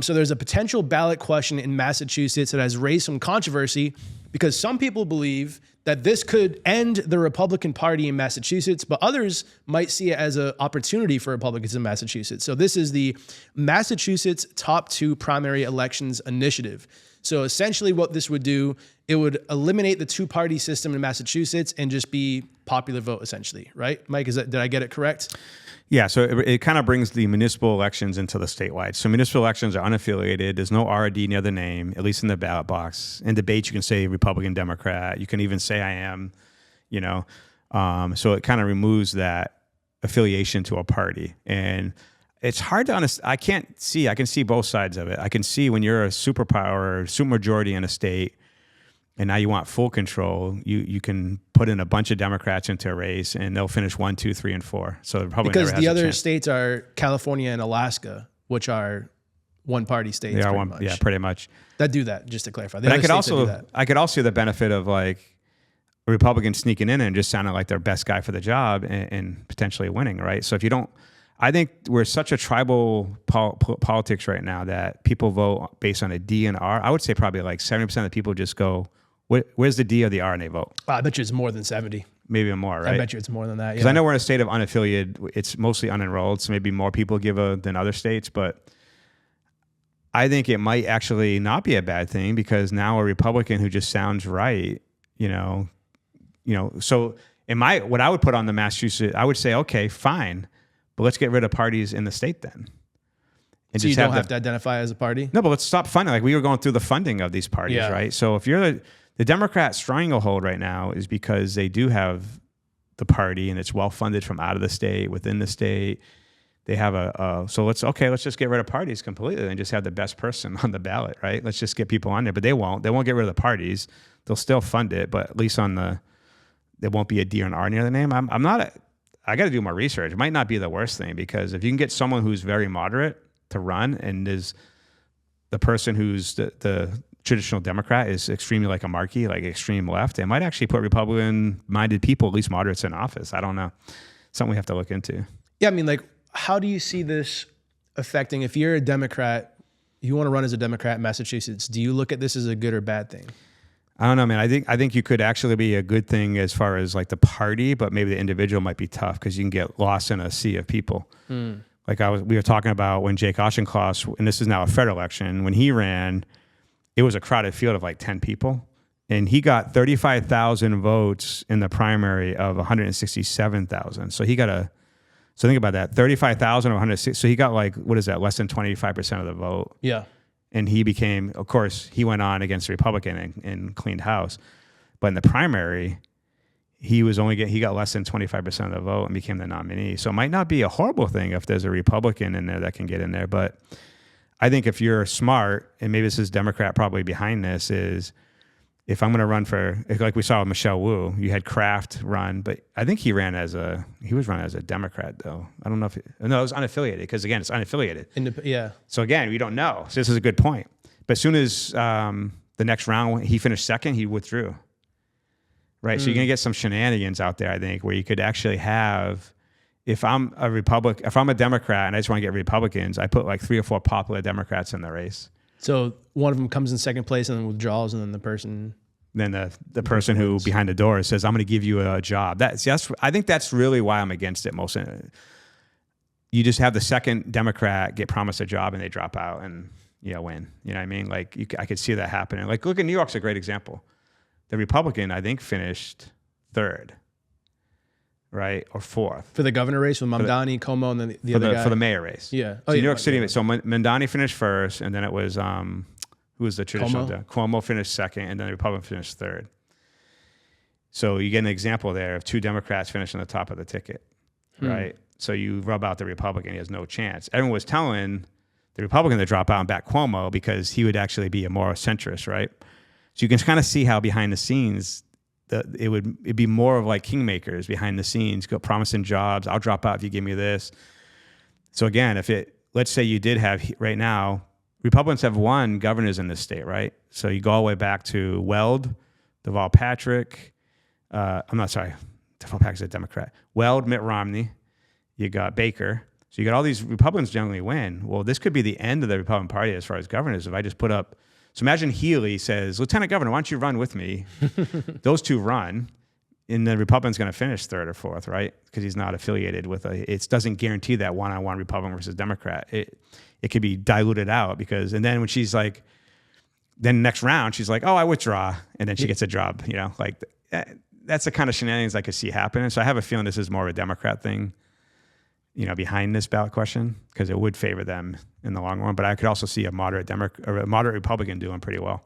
So there's a potential ballot question in Massachusetts that has raised some controversy because some people believe that this could end the Republican Party in Massachusetts, but others might see it as an opportunity for Republicans in Massachusetts. So this is the Massachusetts Top 2 Primary Elections Initiative. So essentially what this would do, it would eliminate the two-party system in Massachusetts and just be popular vote, essentially, right? Mike, did I get it correct? Yeah, so it kind of brings the municipal elections into the statewide. So municipal elections are unaffiliated. There's no RD near the name, at least in the ballot box. In debates, you can say Republican, Democrat. You can even say I am, you know. So it kind of removes that affiliation to a party. And it's hard to understand. I can see both sides of it. I can see when you're a superpower, supermajority in a state, and now you want full control, you can put in a bunch of Democrats into a race and they'll finish 1, 2, 3, and 4. So the Republican because the other states are California and Alaska, which are one-party states. They are one, yeah, pretty much. That do that, just to clarify. But I could also see the benefit of like a Republican sneaking in and just sounding like their best guy for the job and potentially winning, right? So if you don't, I think we're such a tribal politics right now that people vote based on a D and R. I would say probably like 70% of the people just go, where's the D or the R, and they vote. I bet you it's more than 70. Maybe more, right? I bet you it's more than that. Because I know we're in a state of unaffiliated. It's mostly unenrolled, so maybe more people give than other states. But I think it might actually not be a bad thing because now a Republican who just sounds right, you know. So what I would put on the Massachusetts, I would say, okay, fine, but let's get rid of parties in the state then. And so you don't have to identify as a party? No, but let's stop funding. Like we were going through the funding of these parties, right? So if you're the Democrat stranglehold right now is because they do have the party and it's well funded from out of the state, within the state. They have so let's just get rid of parties completely and just have the best person on the ballot, right? Let's just get people on there, but they won't get rid of the parties. They'll still fund it, but at least there won't be a D or an R near the name. I got to do more research. It might not be the worst thing because if you can get someone who's very moderate to run and is the person who's the traditional Democrat is extremely like a Markey, like extreme left, it might actually put Republican-minded people, at least moderates, in office. I don't know. Something we have to look into. Yeah, I mean, like, how do you see this affecting, if you're a Democrat, you want to run as a Democrat in Massachusetts, do you look at this as a good or bad thing? I don't know, man. I think you could actually be a good thing as far as like the party, but maybe the individual might be tough because you can get lost in a sea of people. Like we were talking about when Jake Auchincloss, and this is now a federal election, when he ran, it was a crowded field of like 10 people. And he got 35,000 votes in the primary of 167,000. So so think about that, 35,000 or 160. So he got like, what is that, less than 25% of the vote. Yeah. And he became, of course, he went on against the Republican and cleaned house. But in the primary, he got less than 25% of the vote and became the nominee. So it might not be a horrible thing if there's a Republican in there that can get in there. But I think if you're smart, and maybe this is Democrat probably behind this, is if I'm going to run for, like we saw with Michelle Wu, you had Kraft run, but I think he was running as a Democrat though. I don't know it was unaffiliated because again, it's unaffiliated. Yeah. So again, we don't know. So this is a good point. But as soon as the next round, he finished second, he withdrew. Right. So you're going to get some shenanigans out there, I think, where you could actually have, if I'm a Democrat and I just want to get Republicans, I put like 3 or 4 popular Democrats in the race. So one of them comes in second place and then withdraws, and then the person. Then the person who behind the door says, "I'm going to give you a job." I think that's really why I'm against it. Most you just have the second Democrat get promised a job and they drop out and win. You know what I mean? Like I could see that happening. Like look at New York's a great example. The Republican I think finished 3rd. Right, or 4th for the governor race with Mamdani, Cuomo, and then the other guy for the mayor race. Yeah, so New York City. So Mamdani finished 1st, and then it was who was the traditional? Cuomo finished 2nd, and then the Republican finished 3rd. So you get an example there of 2 Democrats finishing the top of the ticket, right? So you rub out the Republican; he has no chance. Everyone was telling the Republican to drop out and back Cuomo because he would actually be a more centrist, right? So you can kind of see how behind the scenes. It'd be more of like kingmakers behind the scenes, go promising jobs. I'll drop out if you give me this. So again, let's say you did have right now, Republicans have 1 governors in this state, right? So you go all the way back to Weld, Deval Patrick. I'm not sorry, Deval Patrick's a Democrat. Weld, Mitt Romney. You got Baker. So you got all these Republicans generally win. Well, this could be the end of the Republican Party as far as governors. If I just put up, so imagine Healy says, Lieutenant Governor, why don't you run with me? Those two run, and the Republican's going to finish third or fourth, right? Because he's not affiliated with it doesn't guarantee that one-on-one Republican versus Democrat. It could be diluted out because, and then when she's like, then next round, she's like, oh, I withdraw. And then she gets a job, like that's the kind of shenanigans I could see happening. So I have a feeling this is more of a Democrat thing, behind this ballot question, because it would favor them in the long run. But I could also see a moderate Republican doing pretty well.